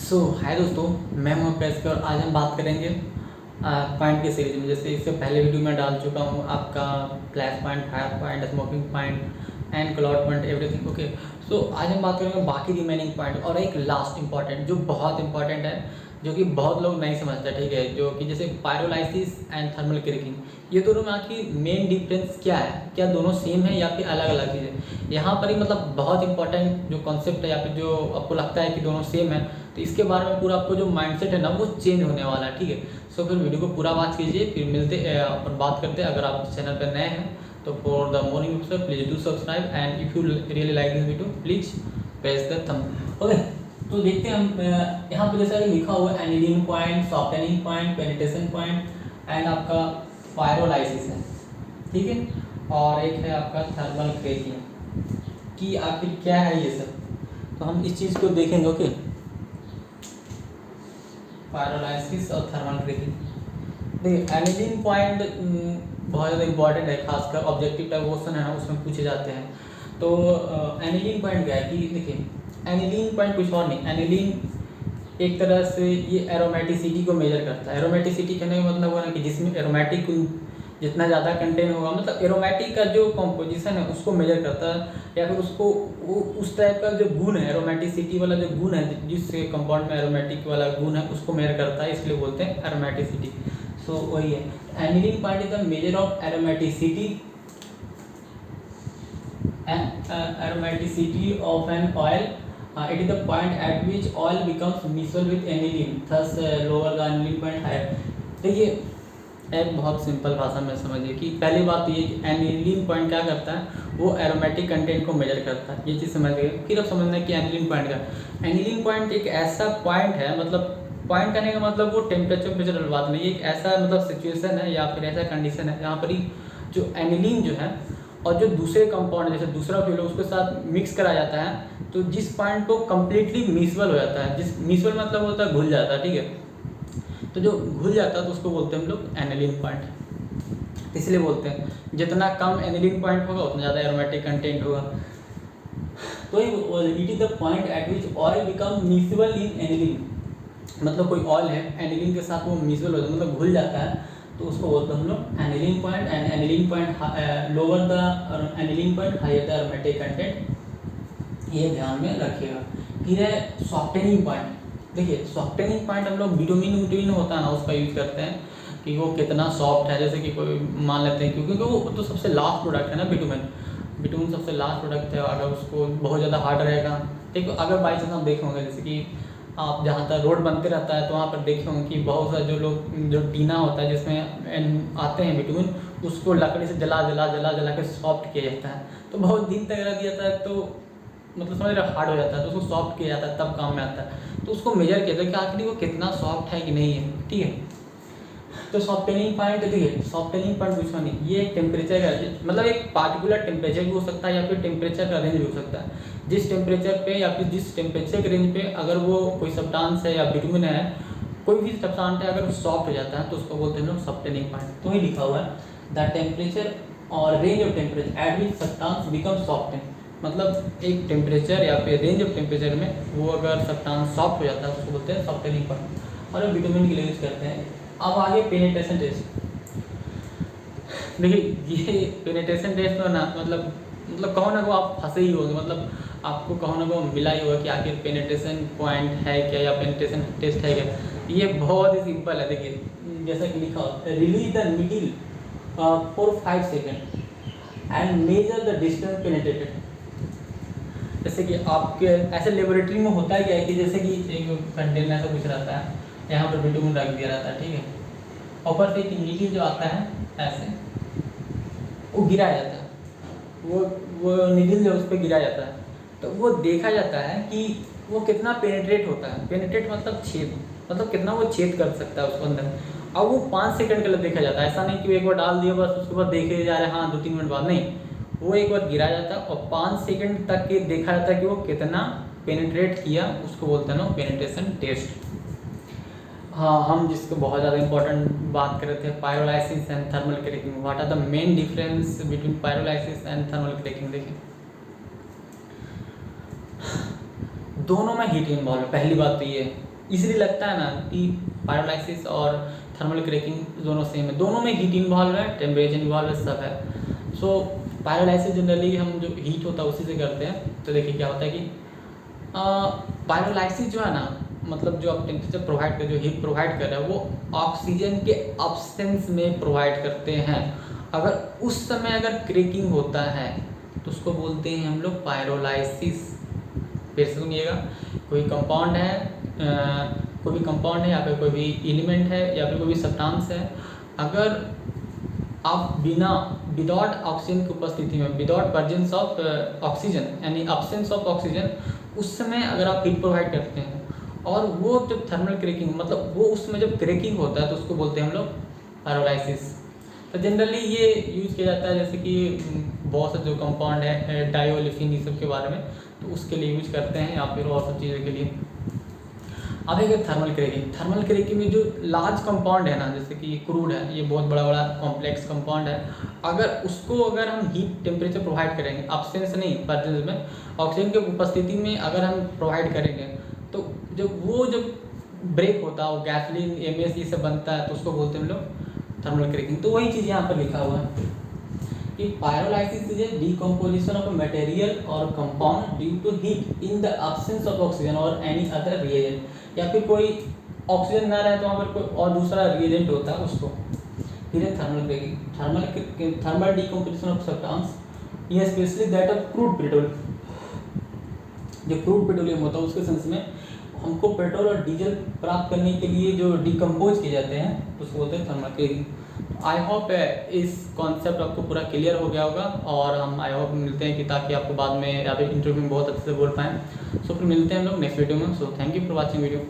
हाय दोस्तों, मैं हूं कैसकर और आज हम बात करेंगे पॉइंट की सीरीज में। जैसे इससे पहले वीडियो में डाल चुका हूं आपका flash point, fire point, smoking point and cloud point, everything okay. आज हम बात करेंगे बाकी रिमेनिंग पॉइंट और एक लास्ट इंपॉर्टेंट जो बहुत इंपॉर्टेंट है, जो कि बहुत लोग नहीं समझते, ठीक है। जो कि जैसे पायरोलाइसिस एंड थर्मल क्रैकिंग, ये दोनों में आखिर मेन डिफरेंस क्या है, क्या दोनों सेम है या फिर अलग अलग चीज़ें। यहाँ पर ही मतलब बहुत इंपॉर्टेंट जो कॉन्सेप्ट है या फिर जो आपको लगता है कि दोनों सेम है, तो इसके बारे में पूरा आपको जो माइंडसेट है ना वो चेंज होने वाला है, ठीक है। फिर वीडियो को पूरा वॉच कीजिए, फिर मिलते अपन बात करते हैं। अगर आप चैनल पर नए हैं तो for the morning please do subscribe and if you really like this video please press the thumb okay. तो देखते हैं हम यहाँ पे जैसा लिखा हुआ है annealing point, softening point, penetration point and आपका पायरोलाइसिस है, ठीक है। और एक है आपका थर्मल क्रैकिंग कि आखिर क्या है ये सब, तो हम इस चीज़ को देखेंगे ओके। पायरोलाइसिस और थर्मल क्रैकिंग, देखिए एनिलिंग पॉइंट बहुत ज़्यादा इंपॉर्टेंट है, खासकर ऑब्जेक्टिव टाइप क्वेश्चन है ना उसमें पूछे जाते हैं। तो एनिलिंग पॉइंट क्या है कि देखिए एनिलिंग पॉइंट कुछ और नहीं, एनिलिंग एक तरह से ये एरोमेटिसिटी को मेजर करता है। एरोमेटिसिटी कहने का मतलब हुआ ना कि जिसमें एरोमेटिक जितना ज़्यादा कंटेंट होगा, मतलब एरोमेटिक का जो कॉम्पोजिशन है उसको मेजर करता है, या फिर उसको उस टाइप का जो गुण है, एरोमेटिसिटी वाला जो गुण है, जिस कंपाउंड में एरोमेटिक वाला गुण है उसको मेजर करता है, इसलिए बोलते हैं एरोमेटिसिटी। वही है annealing point is the measure of aromaticity aromaticity of an oil. It is the point at which oil becomes miscible with aniline, thus lower the aniline point higher. देखिए एक बहुत सिंपल भाषा में समझिए कि पहली बात तो ये कि एनिलीन पॉइंट क्या करता है, वो एरोमेटिक कंटेंट को मेजर करता है, ये चीज़ समझ गए। फिर अब समझना है कि एनिलीन पॉइंट का, एनिलीन पॉइंट एक ऐसा पॉइंट है, मतलब पॉइंट करने का मतलब वो टेम्परेचर वाली बात नहीं, एक ऐसा मतलब सिचुएशन है या फिर ऐसा कंडीशन है जहाँ पर ही जो एनिलीन जो है और जो दूसरे कंपाउंड जैसे दूसरा फ्यूल उसके साथ मिक्स करा जाता है, तो जिस पॉइंट को कम्प्लीटली मिसबल हो जाता है, जिस मिसबल मतलब होता है घुल जाता है, ठीक है। तो जो घुल जाता है तो उसको बोलते हैं हम लोग एनिलीन पॉइंट, इसलिए बोलते हैं जितना कम एनिलीन पॉइंट होगा उतना ज़्यादा एरोमेटिक कंटेंट होगा। तो it is the point eight which oil become miscible in aniline, मतलब कोई ऑयल है एनिलीन के साथ वो मिसबल हो जाता है, मतलब घुल जाता है, तो उसको बोलते हैं हम लोग aniline point. And aniline point lower the aniline point higher the aromatic content, ये ध्यान में रखिएगा। फिर है सॉफ्टनिंग पॉइंट। देखिए सॉफ्टनिंग पॉइंट हम लोग विटामिन होता है ना उसका यूज करते हैं कि वो कितना सॉफ्ट है, जैसे कि कोई मान लेते हैं क्योंकि वो तो सबसे लास्ट प्रोडक्ट है ना, विटामिन सबसे लास्ट प्रोडक्ट है। अगर उसको बहुत ज़्यादा हार्ड रहेगा, देखो अगर बाई चांस आप देखे होंगे जैसे कि आप जहाँ तक रोड बनते रहता है तो वहाँ पर देखे होंगे कि बहुत सारे जो लोग जो टीना होता है जिसमें आते हैं विटामिन, उसको लकड़ी से जला जला जला जला के सॉफ्ट किया जाता है, तो बहुत दिन तक रख दिया जाता है, तो मतलब समझ रहे हार्ड हो जाता है, तो उसको सॉफ्ट किया जाता है तब काम में आता है। तो उसको मेजर किया जाता है कि आखिर वो कितना सॉफ्ट है कि नहीं है, ठीक है। तो सॉफ्टनिंग पॉइंट देखिए सॉफ्टनिंग पॉइंट कुछ नहीं, ये एक टेम्परेचर का मतलब एक पार्टिकुलर टेम्परेचर भी हो सकता है या फिर टेम्परेचर का रेंज भी हो सकता है। जिस टेम्परेचर पे या फिर जिस टेम्परेचर के रेंज पे अगर वो कोई सब्सटेंस है या विटामिन है, कोई भी सब्सटेंस है, अगर वो सॉफ्ट हो जाता है तो उसको बोलते हैं लोग सॉफ्टनिंग पॉइंट। तो ही लिखा हुआ है द टेम्परेचर और range of temperature at which substance become soften, मतलब एक टेम्परेचर या फिर रेंज ऑफ टेम्परेचर में वो अगर सब्सटेंस सॉफ्ट हो जाता है तो उसको बोलते हैं सॉफ्टनिंग पॉइंट, और विटामिन के लिए यूज करते हैं। अब आगे पेनिट्रेशन टेस्ट। देखिए ये पेनिट्रेशन टेस्ट में ना मतलब कहो ना को आप फंसे ही होंगे, मतलब आपको कहो ना को मिला ही होगा कि आखिर पेनिट्रेशन पॉइंट है क्या या पेनिट्रेशन टेस्ट है क्या। ये बहुत ही सिंपल है, देखिए जैसा कि लिखा हो release the needle for 5 second and measure the distance penetrated. जैसे कि आपके ऐसे लेबोरेटरी में होता है क्या है कि जैसे कि एक कंटेनर ऐसा कुछ रहता है, यहाँ पर विटामिन रख दिया रहता है, ठीक है, ऊपर से एक नीडल जो आता है ऐसे वो गिराया जाता है, वो नीडल जो उस पर गिराया जाता है, तो वो देखा जाता है कि वो कितना पेनिट्रेट होता है। पेनिट्रेट मतलब छेद, मतलब कितना वो छेद कर सकता है उसको अंदर। अब वो 5 सेकंड के लिए देखा जाता है, ऐसा नहीं कि एक बार डाल दिया बस उसके बाद देखे जा रहे हैं हाँ 2-3 मिनट बाद, नहीं, वो एक बार गिराया जाता है और 5 सेकंड तक के देखा जाता है कि वो कितना पेनिट्रेट किया, उसको बोलते हैं ना पेनिट्रेशन टेस्ट। हाँ, हम जिसको बहुत ज़्यादा इंपॉर्टेंट बात कर रहे थे pyrolysis and thermal cracking, what are the main difference between pyrolysis and thermal cracking. देखिए दोनों में हीट इन्वॉल्व है। पहली बात तो ये है, इसलिए लगता है ना कि पायरोलाइसिस और थर्मल क्रैकिंग दोनों सेम है, दोनों में हीट इन्वॉल्व है, टेम्परेचर इन्वॉल्व है, सब है। सो पायरोलाइसिस जनरली हम जो हीट होता है उसी से करते हैं। तो देखिए क्या होता है कि पायरोलाइसिस जो है ना, मतलब जो आप टेम्परेचर प्रोवाइड कर, जो हीट प्रोवाइड कर रहे हैं वो ऑक्सीजन के अब्सेंस में प्रोवाइड करते हैं। अगर उस समय अगर क्रैकिंग होता है तो उसको बोलते हैं हम लोग पायरोलाइसिस। फिर से सुनिएगा, कोई कंपाउंड है, कोई भी कंपाउंड है या फिर कोई भी एलिमेंट है या फिर कोई भी सब्सटेंस है, अगर आप विदाउट ऑक्सीजन की उपस्थिति में, विदाउट प्रेजेंस ऑफ ऑक्सीजन यानी अब्सेंस ऑफ ऑक्सीजन, उस समय अगर आप हीट प्रोवाइड करते हैं और वो जब थर्मल क्रैकिंग, मतलब वो उसमें जब क्रैकिंग होता है तो उसको बोलते हैं हम लोग पायरोलाइसिस। तो जनरली ये यूज़ किया जाता है, जैसे कि बहुत से जो कंपाउंड है डायोलिफिन, ये सब के बारे में, तो उसके लिए यूज करते हैं या फिर और सब चीज़ों के लिए। अब एक थर्मल क्रैकिंग, थर्मल क्रैकिंग में जो लार्ज कंपाउंड है ना, जैसे कि क्रूड है, ये बहुत बड़ा बड़ा कॉम्प्लेक्स कंपाउंड है, अगर हम हीट टेम्परेचर प्रोवाइड करेंगे, अब्सेंस नहीं प्रेजेंस में, ऑक्सीजन की उपस्थिति में अगर हम प्रोवाइड करेंगे, तो जब ब्रेक होता है, गैसोलीन एमएस ये सब बनता है, तो उसको बोलते हैं हम लोग थर्मल क्रैकिंग। तो वही चीज़ यहाँ पर लिखा हुआ है कि pyrolysis is a decomposition of a material or compound due to heat in the absence of oxygen or any other reagent, या फिर कोई ऑक्सीजन ना रहे तो वहाँ पर कोई और दूसरा रिएजेंट होता है उसको। फिर है thermal cracking, thermal decomposition of substance, ये specially that of crude petrol. जो क्रूड पेट्रोलियम होता है उसके सेंस में हमको पेट्रोल और डीजल प्राप्त करने के लिए जो डिकम्पोज किए जाते हैं तो उसको बोलते हैं थर्मल क्रैकिंग। आई होप इस कॉन्सेप्ट आपको पूरा क्लियर हो गया होगा, और हम आई होप मिलते हैं कि ताकि आपको बाद में या फिर इंटरव्यू में बहुत अच्छे से बोल पाएँ। सो फिर मिलते हैं हम लोग नेक्स्ट वीडियो में। So thank you for watching video.